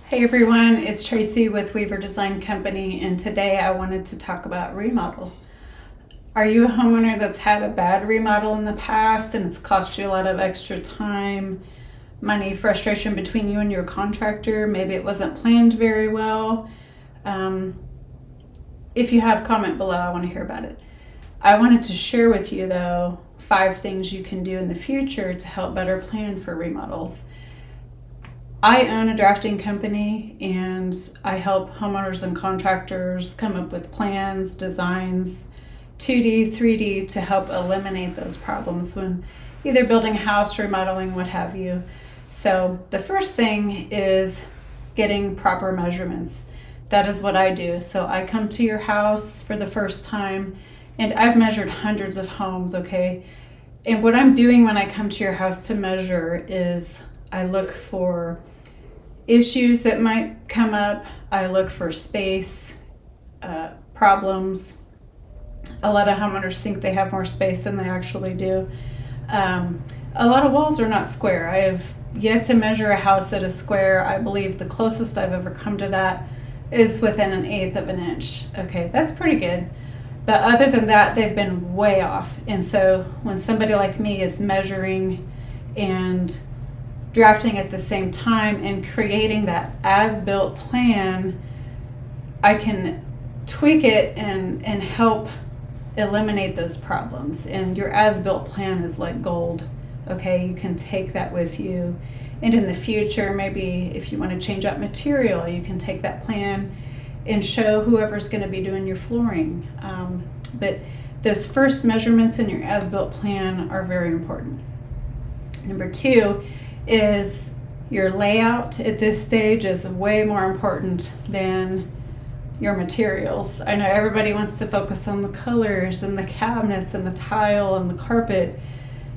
Hey everyone, it's Tracy with Weaver Design Company, and today I wanted to talk about remodel. Are you a homeowner that's had a bad remodel in the past and it's cost you a lot of extra time, money, frustration between you and your contractor? Maybe it wasn't planned very well. If you have, comment below. I want to hear about it. I wanted to share with you though 5 things you can do in the future to help better plan for remodels. I own a drafting company and I help homeowners and contractors come up with plans, designs, 2D, 3D to help eliminate those problems when either building a house, remodeling, what have you. So the first thing is getting proper measurements. That is what I do. So I come to your house for the first time and I've measured hundreds of homes, okay? And what I'm doing when I come to your house to measure is I look for issues that might come up. I look for space, problems. A lot of homeowners think they have more space than they actually do. A lot of walls are not square. I have yet to measure a house that is square. I believe the closest I've ever come to that is within 1/8 of an inch. Okay, that's pretty good. But other than that, they've been way off. And so when somebody like me is measuring and drafting at the same time and creating that as-built plan, I can tweak it and help eliminate those problems. And your as-built plan is like gold. Okay, you can take that with you. And in the future, maybe if you want to change out material, you can take that plan and show whoever's going to be doing your flooring. But those first measurements in your as-built plan are very important. Number 2 is your layout at this stage is way more important than your materials. I know everybody wants to focus on the colors and the cabinets and the tile and the carpet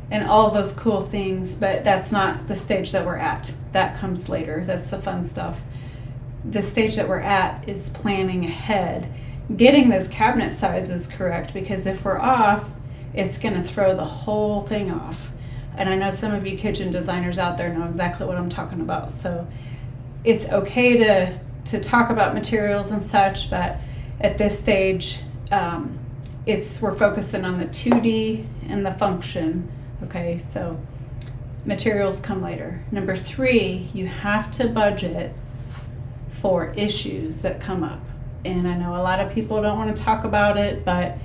and all of those cool things, but that's not the stage that we're at. That comes later. That's the fun stuff. The stage that we're at is planning ahead, getting those cabinet sizes correct, because if we're off, it's going to throw the whole thing off. And I know some of you kitchen designers out there know exactly what I'm talking about. So it's okay to talk about materials and such, but at this stage, we're focusing on the 2D and the function. Okay, so materials come later. Number 3, you have to budget for issues that come up. And I know a lot of people don't want to talk about it, but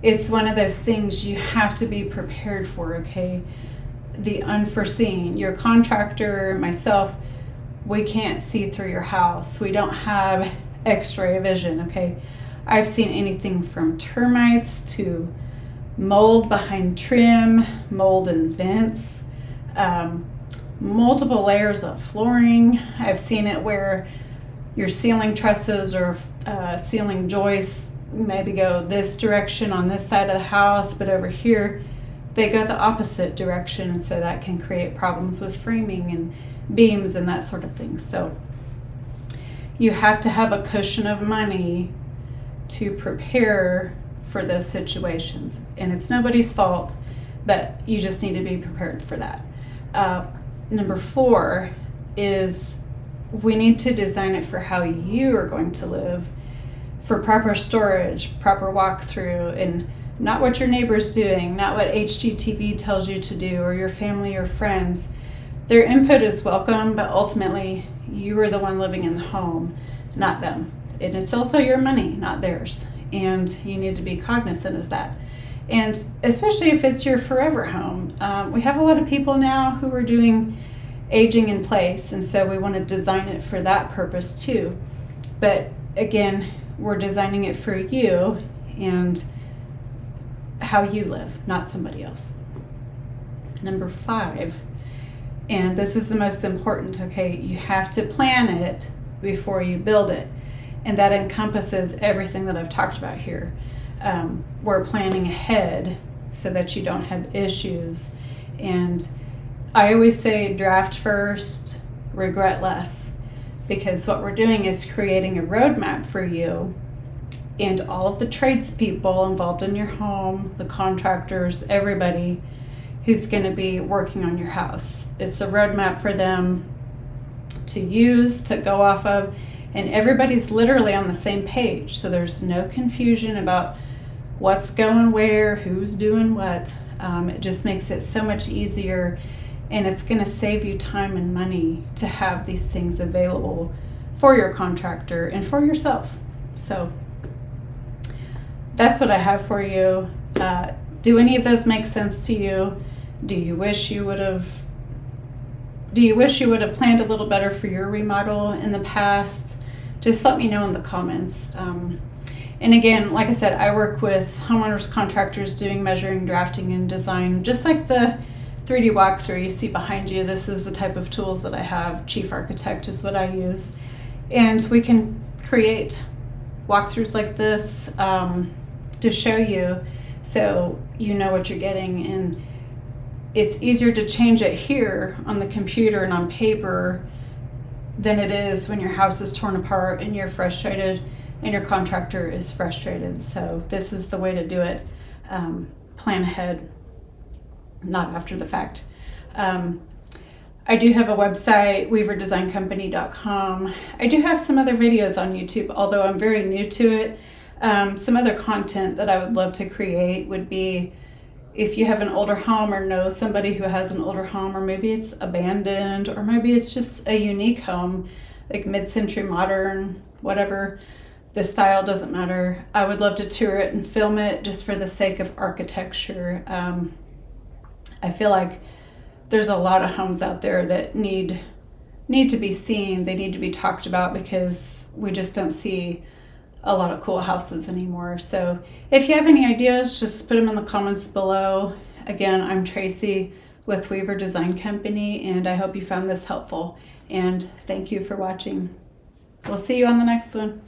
it's one of those things you have to be prepared for, okay? The unforeseen. Your contractor, myself, we can't see through your house. We don't have x-ray vision, okay? I've seen anything from termites to mold behind trim, mold in vents, multiple layers of flooring. I've seen it where your ceiling trusses or ceiling joists maybe go this direction on this side of the house, but over here they go the opposite direction, and so that can create problems with framing and beams and that sort of thing. So you have to have a cushion of money to prepare for those situations, and it's nobody's fault, but you just need to be prepared for that. Number 4 is we need to design it for how you are going to live, for proper storage, proper walkthrough, and not what your neighbor's doing, not what HGTV tells you to do, or your family or friends. Their input is welcome, but ultimately you are the one living in the home, not them. And it's also your money, not theirs. And you need to be cognizant of that. And especially if it's your forever home. We have a lot of people now who are doing aging in place, and so we want to design it for that purpose too. But again, we're designing it for you and how you live, not somebody else. Number 5, and this is the most important, okay, you have to plan it before you build it. And that encompasses everything that I've talked about here. We're planning ahead so that you don't have issues. And I always say draft first, regret less, because what we're doing is creating a roadmap for you and all of the tradespeople involved in your home, the contractors, everybody who's going to be working on your house. It's a roadmap for them to use, to go off of, and everybody's literally on the same page. So there's no confusion about what's going where, who's doing what. It just makes it so much easier, and it's going to save you time and money to have these things available for your contractor and for yourself. So that's what I have for you. Do any of those make sense to you? Do you wish you would have planned a little better for your remodel in the past? Just let me know in the comments. And again, like I said, I work with homeowners, contractors doing measuring, drafting, and design, just like the 3D walkthrough you see behind you. This is the type of tools that I have. Chief Architect is what I use. And we can create walkthroughs like this to show you, so you know what you're getting. And it's easier to change it here on the computer and on paper than it is when your house is torn apart and you're frustrated and your contractor is frustrated. So this is the way to do it. Plan ahead, not after the fact. I do have a website, weaverdesigncompany.com. I do have some other videos on YouTube, although I'm very new to it. Some other content that I would love to create would be, if you have an older home or know somebody who has an older home, or maybe it's abandoned, or maybe it's just a unique home, like mid-century modern, whatever, the style doesn't matter. I would love to tour it and film it just for the sake of architecture. I feel like there's a lot of homes out there that need to be seen. They need to be talked about, because we just don't see a lot of cool houses anymore. So if you have any ideas, just put them in the comments below. Again, I'm Tracy with Weaver Design Company, and I hope you found this helpful. And thank you for watching. We'll see you on the next one.